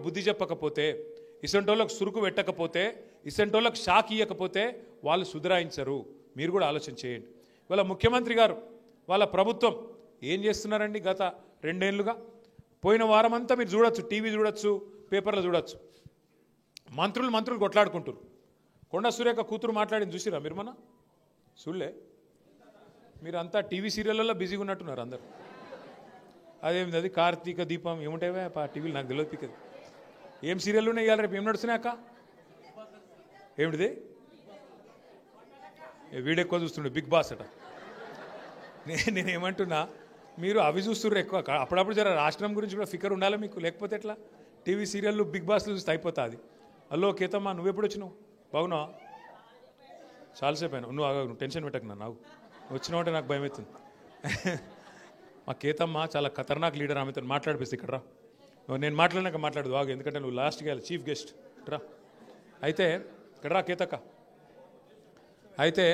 బుద్ధి చెప్పకపోతే, ఇసంటోళ్ళకు సురుకు పెట్టకపోతే, ఇసంటోళ్ళకు షాక్ ఇవ్వకపోతే వాళ్ళు సుధరాయించరు. మీరు కూడా ఆలోచన చేయండి. వాళ్ళ ముఖ్యమంత్రి గారు వాళ్ళ ప్రభుత్వం ఏం చేస్తున్నారండి? గత 2 ఏళ్లుగా పోయిన వారం అంతా మీరు చూడొచ్చు, టీవీ చూడొచ్చు, పేపర్లో చూడొచ్చు. మంత్రులు కొట్లాడుకుంటారు. కొండ సురేఖ కూతురు మాట్లాడింది చూసిరా మీరు? మన చూడలే? మీరు అంతా టీవీ సీరియళ్ళల్లో బిజీగా ఉన్నట్టున్నారు అందరు. అదేమిది అది కార్తీక దీపం ఏముంటావే టీవీలు? నాకు తెలియదు పిక్కది. ఏం సీరియల్ ఉన్నాయి ఇవాళ? రేపు ఏం నడుస్తున్నాక? ఏమిటిది? వీడు ఎక్కువ చూస్తుండే బిగ్ బాస్ అట. నేనేమంటున్నా, మీరు అవి చూస్తుర్రు ఎక్కువ. అప్పుడప్పుడు జర రాష్ట్రం గురించి కూడా ఫికర్ ఉండాలి మీకు, లేకపోతే ఎట్లా? టీవీ సీరియళ్ళు బిగ్ బాస్లు చూస్తే అయిపోతుంది. హలో కేతమ్మా, నువ్వెప్పుడు వచ్చినావు? బాగున్నావా? చాలాసేపు అయినా. నువ్వు టెన్షన్ పెట్టకు నాకు వచ్చినావంటే నాకు భయం అవుతుంది. మా కేతమ్మ చాలా ఖతర్నాక్ లీడర్, ఆమెతో మాట్లాడిపిస్తే ఇక్కడ రా. నేను మాట్లాడినాక మాట్లాడదు బాగు, ఎందుకంటే నువ్వు లాస్ట్కి వెళ్ళి చీఫ్ గెస్ట్ రా. అయితే ఇక్కడ రా కేతక్క. అయితే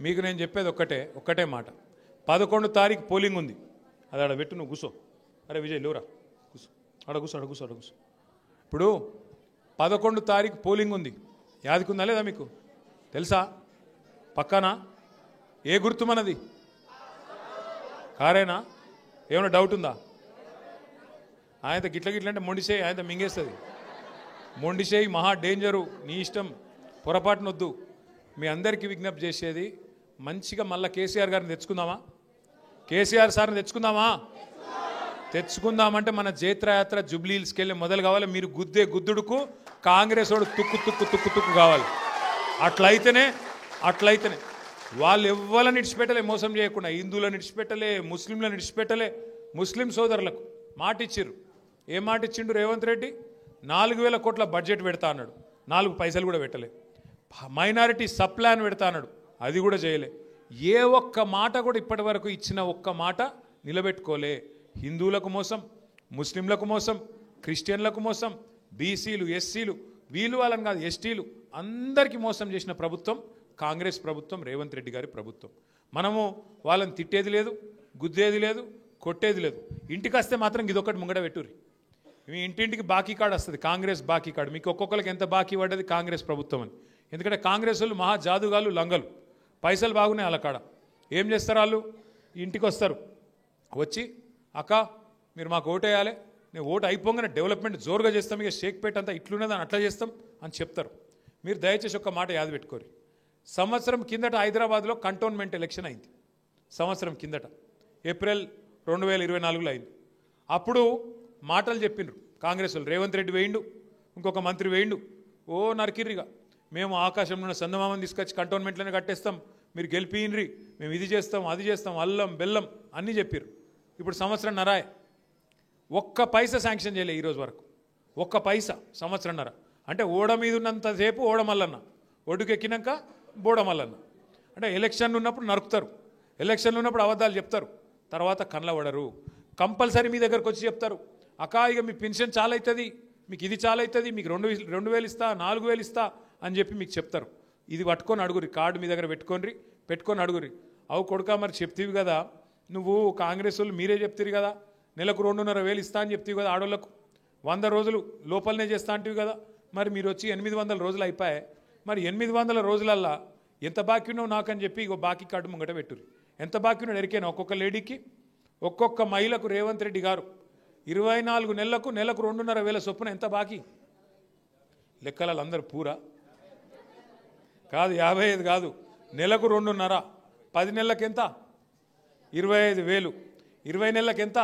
మీకు నేను చెప్పేది ఒక్కటే మాట. 11 తారీఖు పోలింగ్ ఉంది. అది ఆడ పెట్టు, నువ్వు కూసో. అరే విజయ్ లేవురా, కూసో. ఆడ కూసో. ఇప్పుడు 11 తారీఖు పోలింగ్ ఉంది. యాదికుందా లేదా మీకు? తెలుసా? పక్కానా? ఏ గుర్తు మనది? కారేనా? ఏమైనా డౌట్ ఉందా? ఆయనతో గిట్ల అంటే మొండిసేయి, ఆయనతో మింగేస్తుంది. మొండిసేయి మహా డేంజరు. నీ ఇష్టం, పొరపాటునొద్దు. మీ అందరికీ విజ్ఞప్తి చేసేది, మంచిగా మళ్ళీ కేసీఆర్ గారిని తెచ్చుకుందామా? కేసీఆర్ సార్ని తెచ్చుకుందామంటే మన జైత్రయాత్ర జూబ్లీహిల్స్కి వెళ్ళి మొదలు కావాలి. మీరు గుద్దుడుకు కాంగ్రెస్ వాడు తుక్కు కావాలి. అట్లయితేనే వాళ్ళు ఎవ్వరని ఇడిచిపెట్టలే, మోసం చేయకుండా. హిందువులను ఇడిచిపెట్టలే, ముస్లింలను ఇడిచిపెట్టలే. ముస్లిం సోదరులకు మాట ఇచ్చిర్రు. ఏం మాట ఇచ్చిండు రేవంత్ రెడ్డి? 4,000 కోట్ల బడ్జెట్ పెడతా అన్నాడు. 4 పైసలు కూడా పెట్టలే. మైనారిటీ సబ్ ప్లాన్ పెడతా అన్నాడు, అది కూడా చేయలే. ఏ ఒక్క మాట కూడా ఇప్పటి వరకు ఇచ్చిన ఒక్క మాట నిలబెట్టుకోలే. హిందువులకు మోసం, ముస్లింలకు మోసం, క్రిస్టియన్లకు మోసం, బీసీలు, ఎస్సీలు, వీళ్ళు వాళ్ళని కాదు ఎస్టీలు అందరికీ మోసం చేసిన ప్రభుత్వం కాంగ్రెస్ ప్రభుత్వం, రేవంత్ రెడ్డి గారి ప్రభుత్వం. మనము వాళ్ళని తిట్టేది లేదు, గుద్దేది లేదు, కొట్టేది లేదు. ఇంటికి వస్తే మాత్రం ఇదొకటి ముంగడ పెట్టుర్రి. మీ ఇంటింటికి బాకీ కార్డు వస్తుంది, కాంగ్రెస్ బాకీ కార్డు. మీకు ఒక్కొక్కరికి ఎంత బాకీ పడ్డది కాంగ్రెస్ ప్రభుత్వం అని. ఎందుకంటే కాంగ్రెస్ వాళ్ళు మహా జాదుగాలు, లంగలు. పైసలు బాగున్నాయి వాళ్ళ కాడ. ఏం చేస్తారు వాళ్ళు? ఇంటికి వస్తారు, వచ్చి అక్క మీరు మాకు ఓటేయాలి, నేను ఓటు అయిపోగానే డెవలప్మెంట్ జోరుగా చేస్తాం, ఇక షేక్పేట అంతా ఇట్లున్నదని అట్లా చేస్తాం అని చెప్తారు. మీరు దయచేసి ఒక్క మాట యాద పెట్టుకోరు. సంవత్సరం కిందట హైదరాబాద్లో కంటోన్మెంట్ ఎలక్షన్ అయింది. సంవత్సరం కిందట ఏప్రిల్ 2024లో అయింది. అప్పుడు మాటలు చెప్పిండ్రు కాంగ్రెస్ వాళ్ళు. రేవంత్ రెడ్డి వేయిండు, ఇంకొక మంత్రి వేయిండు, ఓ నరికిర్రిగా. మేము ఆకాశంలో ఉన్న చందమామని తీసుకొచ్చి కంటోన్మెంట్లోనే కట్టేస్తాం, మీరు గెలిపినరి, మేము ఇది చేస్తాం, అది చేస్తాం, అల్లం బెల్లం అన్నీ చెప్పారు. ఇప్పుడు సంవత్సరంన్నర ఒక్క పైసా శాంక్షన్ చేయలే ఈరోజు వరకు. ఒక్క పైసా సంవత్సరంన్నర. అంటే ఓడ మీద ఉన్నంతసేపు ఓడమల్లన్న, ఒడ్డుకెక్కినాక బోడమల్లన్న. అంటే ఎలక్షన్లు ఉన్నప్పుడు నరుకుతారు, ఎలక్షన్లు ఉన్నప్పుడు అబద్ధాలు చెప్తారు, తర్వాత కళ్ళబడరు. కంపల్సరీ మీ దగ్గరకు వచ్చి చెప్తారు, అక్క ఇక మీ పెన్షన్ చాలా అవుతుంది, మీకు ఇది చాలా అవుతుంది, మీకు 2,000 ఇస్తా, 4,000 ఇస్తా అని చెప్పి మీకు చెప్తారు. ఇది పట్టుకొని అడుగురి, కార్డు మీ దగ్గర పెట్టుకొని అడుగురి. అవు కొడుకా మరి చెప్తీవి కదా నువ్వు, కాంగ్రెస్ వాళ్ళు మీరే చెప్తారు కదా, నెలకు 2,500 ఇస్తా అని చెప్తీవి కదా, ఆడోళ్లకు 100 రోజులు లోపలనే చేస్తా అంటివి కదా, మరి మీరు వచ్చి 800 రోజులు అయిపోయాయి. మరి 800 రోజులల్లా ఎంత బాకీ ఉన్నావు నాకని చెప్పి ఇగో బాకీ కార్డు ముంగట పెట్టుర్రి. ఎంత బాకీ ఉన్నాడు ఎరికేనా? ఒక్కొక్క లేడీకి, ఒక్కొక్క మహిళకు రేవంత్ రెడ్డి గారు 24 నెలలకు నెలకు 2,500 చొప్పున ఎంత బాకీ? లెక్కలలో అందరు పూరా కాదు, 55 కాదు, నెలకు 2,500, 10 నెలలకు ఎంత? 25,000, 20 నెలలకు ఎంత?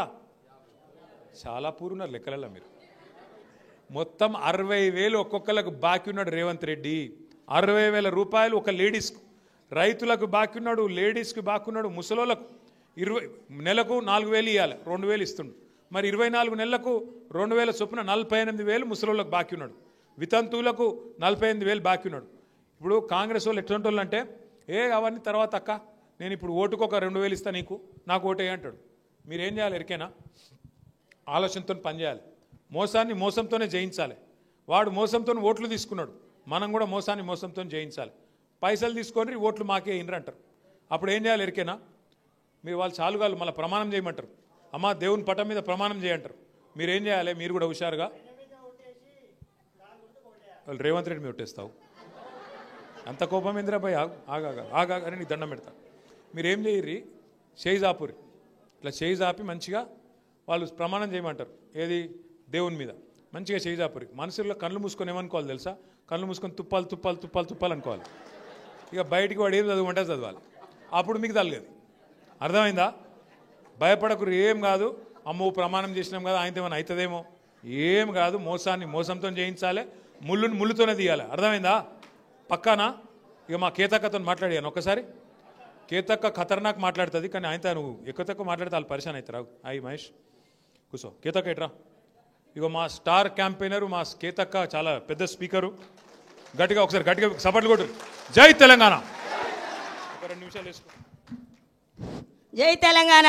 చాలా పూరున్నారు లెక్కలలో మీరు. మొత్తం 60,000 ఒక్కొక్కరికి బాకీ ఉన్నాడు రేవంత్ రెడ్డి. 60,000 రూపాయలు ఒక లేడీస్కు. రైతులకు బాకీ ఉన్నాడు, లేడీస్కి బాకీ ఉన్నాడు, ముసలోళ్ళకు నెలకు 4,000 ఇవ్వాలి, 2,000 ఇస్తుండు. మరి 24 నెలలకు 2,000 చొప్పున 48,000 ముసలోళ్ళకు బాకీ ఉన్నాడు. వితంతువులకు 48,000 బాకీ ఉన్నాడు. ఇప్పుడు కాంగ్రెస్ వాళ్ళు ఎట్లాంటి వాళ్ళు అంటే, అవన్నీ తర్వాత అక్క, నేను ఇప్పుడు ఓటుకు ఒక 2,000 ఇస్తా, నాకు ఓటే అంటాడు. మీరేం చేయాలి ఎరికేనా? ఆలోచనతో పనిచేయాలి. మోసాన్ని మోసంతోనే జయించాలి. వాడు మోసంతో ఓట్లు తీసుకున్నాడు, మనం కూడా మోసాన్ని మోసంతో జయించాలి. పైసలు తీసుకొని ఓట్లు మాకే అయినరు అంటారు. అప్పుడు ఏం చేయాలి ఎరికేనా? మీరు వాళ్ళు చాలుగాలు మళ్ళీ ప్రమాణం చేయమంటారు. అమ్మ దేవుని పటం మీద ప్రమాణం చేయంటారు. మీరేం చేయాలి? మీరు కూడా హుషారుగా వాళ్ళు రేవంత్ రెడ్డి కొట్టేస్తావు. అంత కోపం ఏందిరా భయ్, ఆగా అని నీకు దండం పెడతా. మీరేం చేయర్రి, చేయి జాపురి, ఇట్లా చేయి జాపి మంచిగా వాళ్ళు ప్రమాణం చేయమంటారు. ఏది? దేవుని మీద మంచిగా చేయి జాపురి. మనసులో కళ్ళు మూసుకొని ఏమనుకోవాలి తెలుసా? కళ్ళు మూసుకొని తుప్పాలు తుప్పాలు తుప్పాలు తుప్పాలు అనుకోవాలి. ఇక బయటికి వాడు ఏం చదువుకుంటే చదవాలి, అప్పుడు మీకు తగ్గదు. అర్థమైందా? భయపడకురు, ఏం కాదు. అమ్మో ప్రమాణం చేసినాం కదా ఆయనతో ఏమైనా అవుతుందేమో, ఏం కాదు. మోసాన్ని మోసంతో చేయించాలి, ముళ్ళుతోనే తీయాలి. అర్థమైందా? పక్కానా? ఇక మా కేతక్కతో మాట్లాడాను ఒకసారి. కేతక్క ఖతర్నాక్ మాట్లాడుతుంది, కానీ ఆయనతో నువ్వు ఎక్కువ తక్కువ మాట్లాడితే వాళ్ళు పరిశాన్ అవుతారు. అయ్యి మహేష్ కూర్చో, కేతక్క ఎట్రా. ఇగో మా స్టార్ క్యాంపెయినరు మా కేతక్క, చాలా పెద్ద స్పీకరు. గట్టిగా ఒకసారి గట్టిగా సపోర్ట్లు కొట్టు. జై తెలంగాణ. ఒక 2 నిమిషాలు వేసుకో. జై తెలంగాణ.